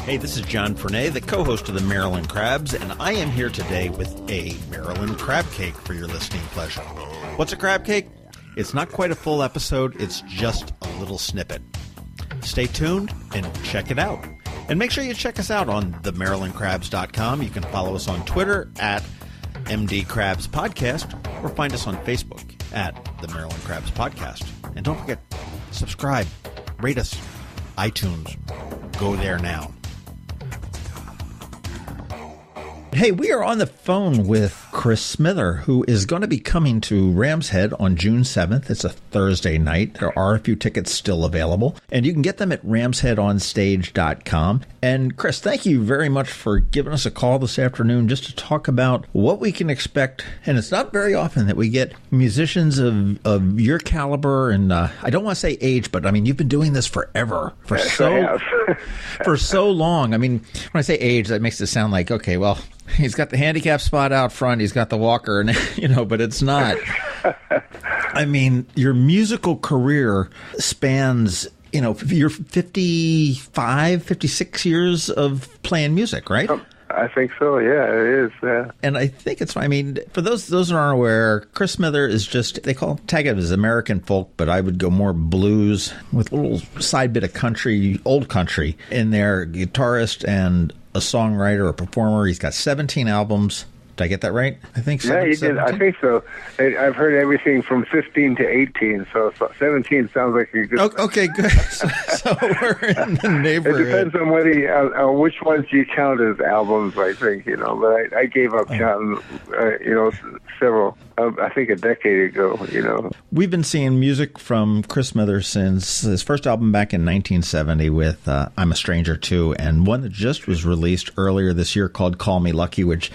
Hey, this is John Fernay, the co-host of the Maryland Crabs, and I am here today with a Maryland Crabcake for your listening pleasure. What's a crabcake? It's not quite a full episode, it's just a little snippet. Stay tuned and check it out. And make sure you check us out on themarylandcrabs.com. You can follow us on Twitter at MD Crabs Podcast, or find us on Facebook at the Maryland Crabs Podcast. And don't forget, subscribe, rate us, iTunes. Go there now. Hey, we are on the phone with Chris Smither, who is going to be coming to Ram's Head on June 7th. It's a Thursday night. There are a few tickets still available, and you can get them at ramsheadonstage.com. And Chris, thank you very much for giving us a call this afternoon just to talk about what we can expect. And it's not very often that we get musicians of your caliber, and I don't want to say age, but I mean, you've been doing this forever, for so long. I mean, when I say age, that makes it sound like, okay, well, he's got the handicap spot out front, he's got the walker, and but it's not. I mean, your musical career spans, you're 55, 56 years of playing music, right? I think so, yeah, it is. And I think it's, I mean, for those who aren't aware, Chris Smither is just, they tag it as American folk, but I would go more blues with a little side bit of country, old country in there, guitarist and a songwriter, a performer. He's got 17 albums. Did I get that right? I think so. Yeah, you did. I think so. I've heard everything from 15 to 18, so 17 sounds like a good... Okay, good. So we're in the neighborhood. It depends on whether which ones you count as albums, I think, but I gave up counting, several, I think a decade ago, We've been seeing music from Chris Smither since his first album back in 1970 with I'm a Stranger Too, and one that just was released earlier this year called Call Me Lucky, which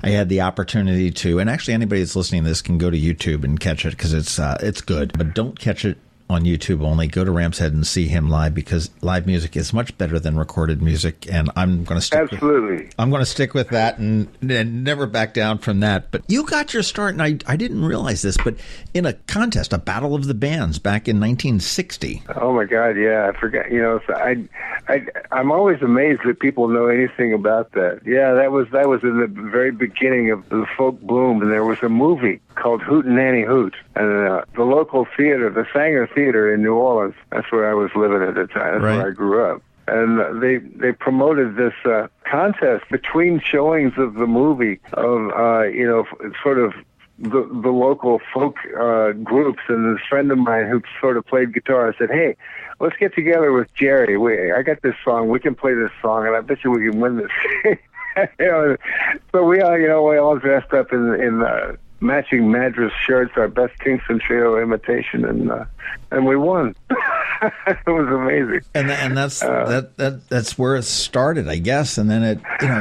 I had the opportunity to, and actually anybody that's listening to this can go to YouTube and catch it because it's good, but don't catch it on YouTube only. Go to Ram's Head and see him live, because live music is much better than recorded music, and I'm going to stick with that and never back down from that. But you got your start, and I didn't realize this, but in a contest, a battle of the bands back in 1960. Oh my God, yeah, I forgot. So I'm always amazed that people know anything about that. Yeah, that was in the very beginning of the folk boom, and there was a movie called Hootenanny Hoot, and the local theater, the Sanger Theater in New Orleans, that's where I was living at the time. That's where I grew up. And they promoted this contest between showings of the movie of sort of the local folk groups. And this friend of mine who sort of played guitar said, "Hey, let's get together with Jerry. I got this song. We can play this song, and I bet you we can win this." So we all dressed up in matching Madras shirts, our best Kingston Trio imitation, and we won. It was amazing. And that's where it started, I guess. And then it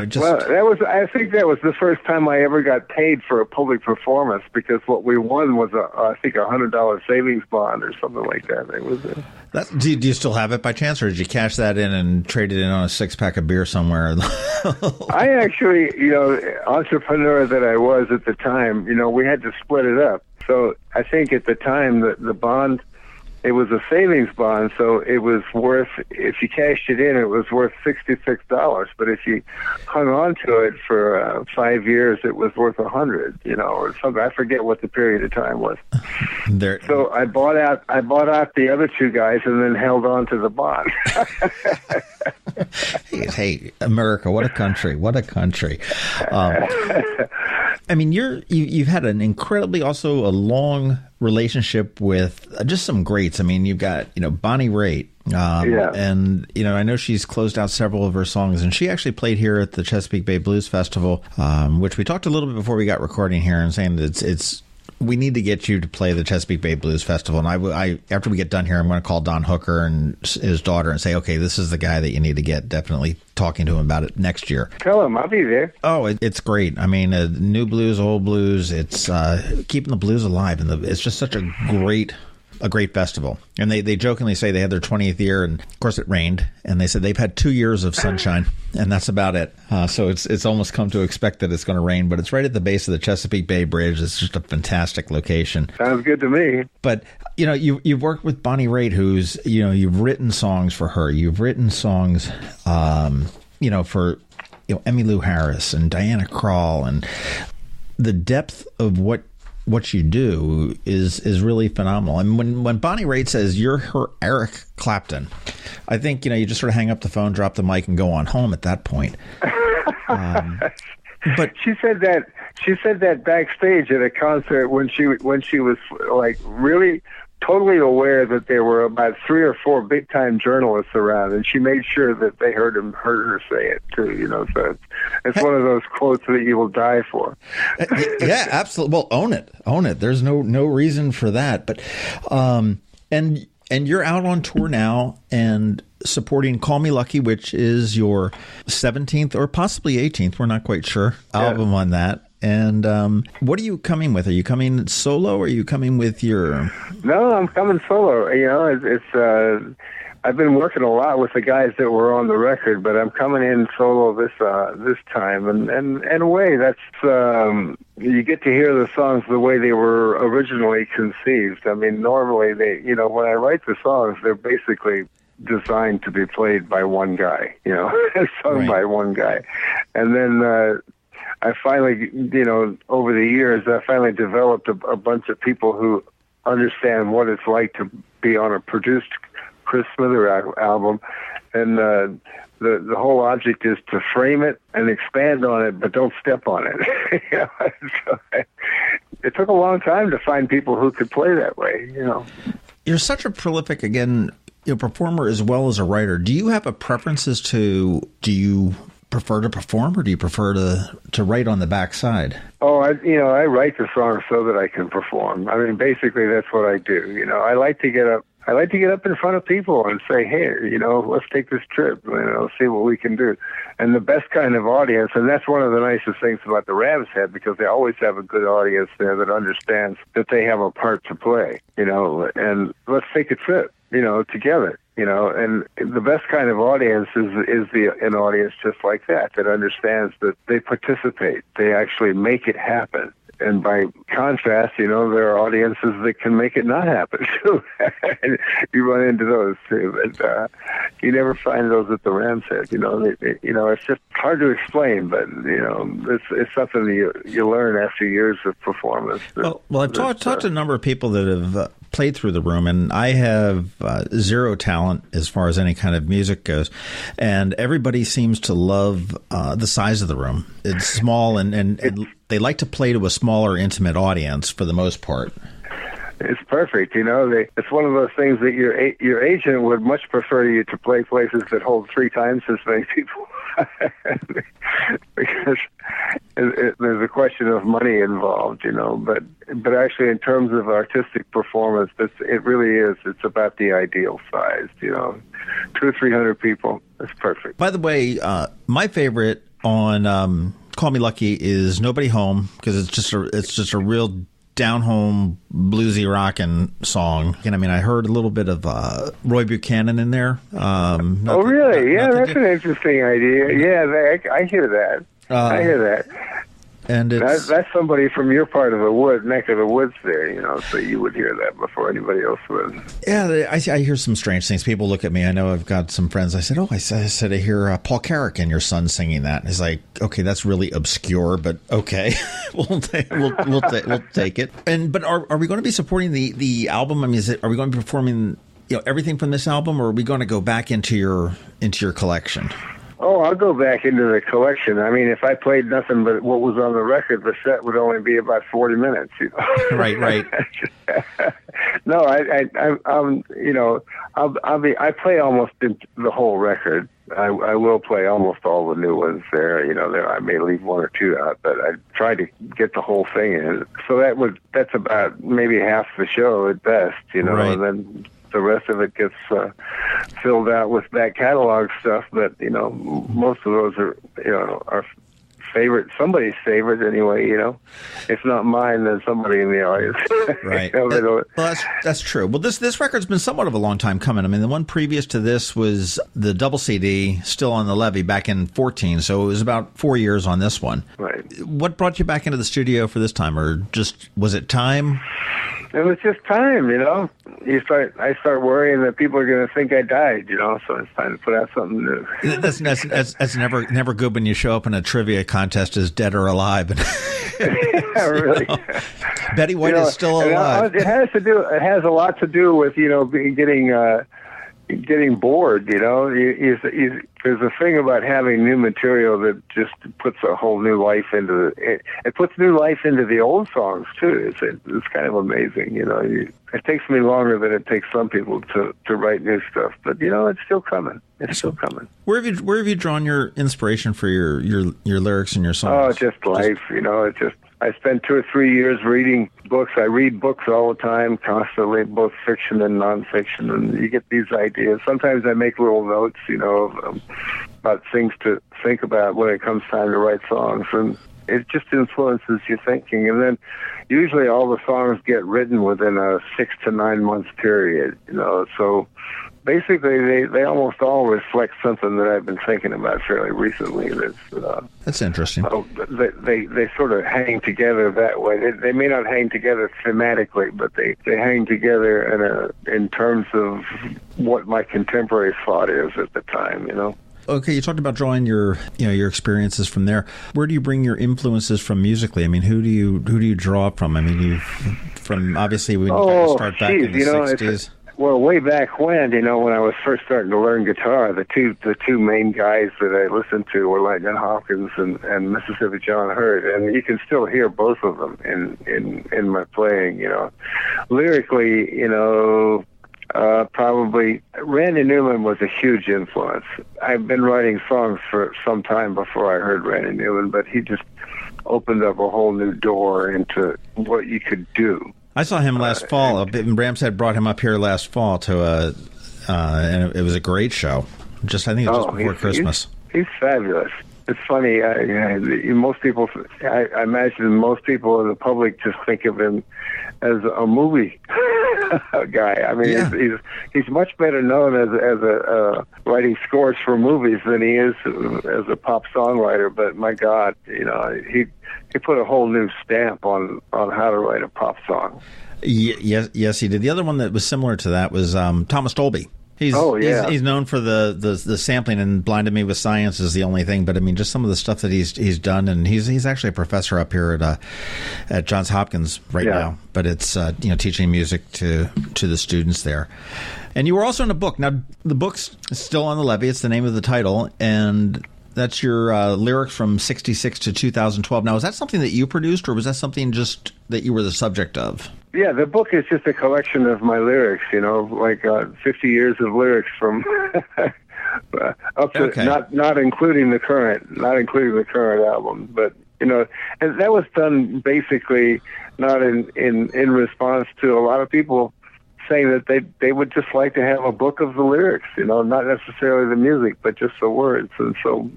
just... Well, I think that was the first time I ever got paid for a public performance, because what we won was I think $100 savings bond or something like that. It was do you still have it by chance, or did you cash that in and trade it in on a 6-pack of beer somewhere? I actually, entrepreneur that I was at the time, we had to split it up. So I think at the time the bond, it was a savings bond, so it was worth, if you cashed it in, it was worth $66. But if you hung on to it for 5 years, it was worth $100, or something. I forget what the period of time was. So I bought out the other two guys and then held on to the bond. Hey, America, what a country! What a country! I mean, you've had an incredibly, also a long relationship with just some greats. I mean, you've got Bonnie Raitt, and I know she's closed out several of her songs, and she actually played here at the Chesapeake Bay Blues Festival, which we talked a little bit before we got recording here, and saying that it's we need to get you to play the Chesapeake Bay Blues Festival. And I after we get done here, I'm going to call Don Hooker and his daughter and say, okay, this is the guy that you need to get. Definitely talking to him about it next year. Tell him I'll be there. Oh, it's great. I mean, new blues, old blues. It's keeping the blues alive, and it's just such a great festival. And they jokingly say they had their 20th year, and of course it rained, and they said they've had 2 years of sunshine, and that's about it. So it's almost come to expect that it's going to rain, but it's right at the base of the Chesapeake Bay Bridge. It's just a fantastic location. Sounds good to me. But you've worked with Bonnie Raitt, who's you've written songs for her. You've written songs for Emmylou Harris and Diana Krall, and the depth of what you do is really phenomenal. And when Bonnie Raitt says you're her Eric Clapton, I think you just sort of hang up the phone, drop the mic, and go on home at that point. But she said that backstage at a concert when she was like really totally aware that there were about 3 or 4 big time journalists around, and she made sure that they heard her say it too. So it's one of those quotes that you will die for. Yeah, absolutely. Well, own it. There's no reason for that. But and you're out on tour now and supporting Call Me Lucky, which is your 17th or possibly 18th, we're not quite sure, album on that. And what are you coming with? Are you coming solo, or are you coming with your... No, I'm coming solo. It's I've been working a lot with the guys that were on the record, but I'm coming in solo this time. And in a way, that's you get to hear the songs the way they were originally conceived. I mean, normally when I write the songs, they're basically designed to be played by one guy, sung by one guy. And then I finally, over the years, I finally developed a bunch of people who understand what it's like to be on a produced Chris Smither album. And the whole object is to frame it and expand on it, but don't step on it. So it took a long time to find people who could play that way, You're such a prolific, performer as well as a writer. Do you have a preference as to, do you prefer to perform, or do you prefer to write on the backside? Oh, I write the songs so that I can perform. I mean, basically that's what I do. I like to get up. I like to get up in front of people and say, hey, let's take this trip, see what we can do. And the best kind of audience, and that's one of the nicest things about the Rams Head, because they always have a good audience there that understands that they have a part to play, and let's take a trip, together. And the best kind of audience is an audience just like that understands that they participate, they actually make it happen. And by contrast, there are audiences that can make it not happen too. And you run into those too, but you never find those at the Rams Head. It's just hard to explain, but it's something that you learn after years of performance. Well, I've talked to a number of people that have played through the room, and I have zero talent as far as any kind of music goes, and everybody seems to love the size of the room. It's small, and they like to play to a smaller, intimate audience for the most part. It's perfect, it's one of those things that your agent would much prefer you to play places that hold 3 times as many people. Because there's a question of money involved, but actually in terms of artistic performance, it really is. It's about the ideal size, 200 or 300 people. That's perfect. By the way, my favorite on Call Me Lucky is Nobody Home, because it's just a real down-home bluesy rockin' song. And I mean, I heard a little bit of Roy Buchanan in there. Oh, really? Yeah, that's an interesting idea. Yeah, I hear that. I hear that. And that's somebody from your part of the neck of the woods there, so you would hear that before anybody else would. Yeah, I hear some strange things. People look at me. I know I've got some friends. I said, I hear Paul Carrick and your son singing that. And he's like, okay, that's really obscure, but okay, we'll take it. But are we going to be supporting the album? I mean, are we going to be performing everything from this album, or are we going to go back into your collection? Oh, I'll go back into the collection. I mean, if I played nothing but what was on the record, the set would only be about 40 minutes. Right. No, I play almost the whole record. I will play almost all the new ones there. I may leave 1 or 2 out, but I try to get the whole thing in. So that's about maybe half the show at best, Right. And then the rest of it gets filled out with back catalog stuff. But most of those are favorite, somebody's favorite anyway. If not mine, then somebody in the audience. Right. Well, that's true. Well, this record's been somewhat of a long time coming. I mean, the one previous to this was the double CD, Still on the Levee, back in 2014. So it was about 4 years on this one. Right. What brought you back into the studio for this time, or just was it time? It was just time, I start worrying that people are going to think I died, so it's time to put out something new. That's never good when you show up in a trivia contest as dead or alive. Yeah, really. Betty White is still alive. It has a lot to do with, getting bored, there's a thing about having new material that just puts a whole new life into it. It puts new life into the old songs too. It's kind of amazing, It takes me longer than it takes some people to write new stuff, but it's still coming. It's still coming. Where have you drawn your inspiration for your lyrics and your songs? Oh, just life, I spent 2 or 3 years reading books. I read books all the time, constantly, both fiction and nonfiction, and you get these ideas. Sometimes I make little notes, about things to think about when it comes time to write songs, and it just influences your thinking. And then usually all the songs get written within a 6 to 9 month period, so basically they almost all reflect something that I've been thinking about fairly recently. That's interesting. They sort of hang together that way. They may not hang together thematically, but they hang together in terms of what my contemporary thought is at the time, Okay, you talked about drawing your experiences from there. Where do you bring your influences from musically? I mean, who do you draw from? I mean, from obviously when you start back in the 60s. Well, way back when, when I was first starting to learn guitar, the two main guys that I listened to were Lightnin' Hopkins and Mississippi John Hurt, and you can still hear both of them in my playing. Lyrically, probably Randy Newman was a huge influence. I've been writing songs for some time before I heard Randy Newman, but he just opened up a whole new door into what you could do. I saw him last fall. Rams had brought him up here last fall to and it was a great show. I think it was just before Christmas. He's fabulous. It's funny. Most people, I imagine most people in the public just think of him as a movie guy. I mean, he's much better known as a writing scores for movies than he is as a pop songwriter. But my God, he put a whole new stamp on how to write a pop song. Yes, he did. The other one that was similar to that was Thomas Dolby. He's known for the sampling, and Blinded Me with Science is the only thing. But I mean, just some of the stuff that he's done, and he's actually a professor up here at Johns Hopkins now. But it's teaching music to the students there. And you were also in a book. Now the book's still on the levee. It's the name of the title, and that's your lyrics from 66 to 2012. Now, is that something that you produced, or was that something just that you were the subject of? Yeah, the book is just a collection of my lyrics, 50 years of lyrics from up to not including the current album, but and that was done basically not in response to a lot of people saying that they would just like to have a book of the lyrics, not necessarily the music, but just the words, and so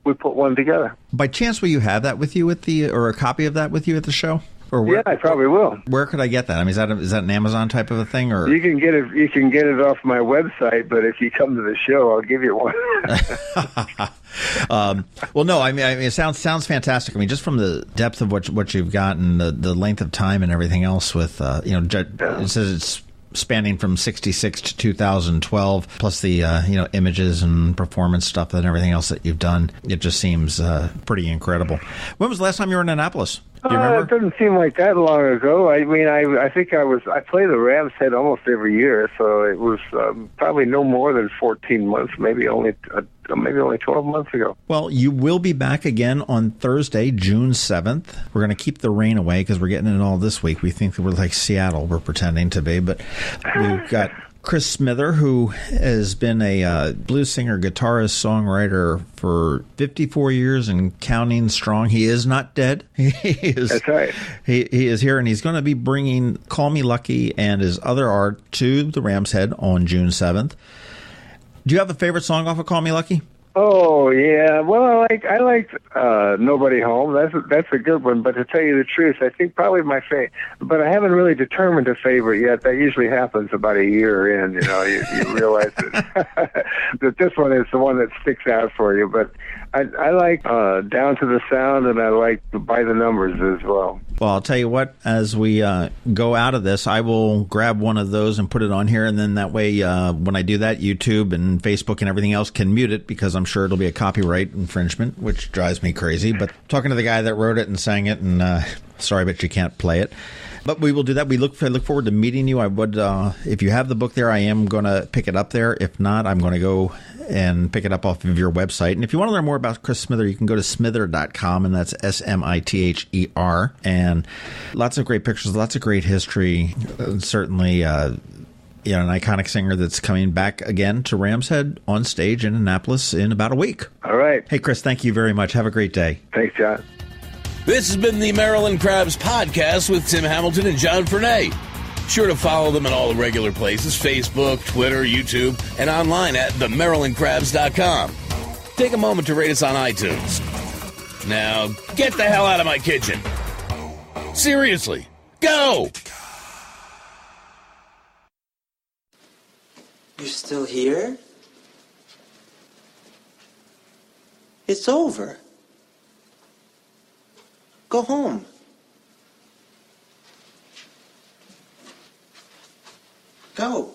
we put one together. By chance, will you have that with you or a copy of that with you at the show? Yeah, I probably will. Where could I get that? I mean, is that an Amazon type of a thing, or you can get it? You can get it off my website, but if you come to the show, I'll give you one. Well, no, I mean, it sounds fantastic. I mean, just from the depth of what you've gotten, the length of time and everything else. With it says it's spanning from 66 to 2012, plus the images and performance stuff and everything else that you've done. It just seems pretty incredible. When was the last time you were in Annapolis? Do you remember? It doesn't seem like that long ago. I mean, I think I play the Rams Head almost every year, so it was probably no more than 14 months, maybe only 12 months ago. Well, you will be back again on Thursday, June 7th. We're going to keep the rain away because we're getting it all this week. We think that we're like Seattle. We're pretending to be, but we've got Chris Smither, who has been a blues singer, guitarist, songwriter for 54 years and counting strong. He is not dead. He is. That's right. He is here, and he's going to be bringing Call Me Lucky and his other art to the Rams Head on June 7th. Do you have a favorite song off of Call Me Lucky? Oh, yeah. Well, I like Nobody Home. That's a good one. But to tell you the truth, I think probably my favorite. But I haven't really determined a favorite yet. That usually happens about a year in. You realize it. that this one is the one that sticks out for you. But I like Down to the Sound, and I like By the Numbers as well. Well, I'll tell you what, as we go out of this, I will grab one of those and put it on here, and then that way, when I do that, YouTube and Facebook and everything else can mute it, because I'm sure it'll be a copyright infringement, which drives me crazy. But talking to the guy that wrote it and sang it, and sorry, but you can't play it. But we will do that. I look forward to meeting you. I would, if you have the book there, I am going to pick it up there. If not, I'm going to go and pick it up off of your website. And if you want to learn more about Chris Smither, you can go to smither.com, and that's SMITHER. And lots of great pictures, lots of great history. Certainly, an iconic singer that's coming back again to Ram's Head on stage in Annapolis in about a week. All right. Hey, Chris, thank you very much. Have a great day. Thanks, John. This has been the Maryland Crabs podcast with Tim Hamilton and John Fernay. Sure to follow them in all the regular places, Facebook, Twitter, YouTube, and online at themarylandcrabs.com. Take a moment to rate us on iTunes. Now, get the hell out of my kitchen. Seriously, go! You're still here? It's over. Go home. Go.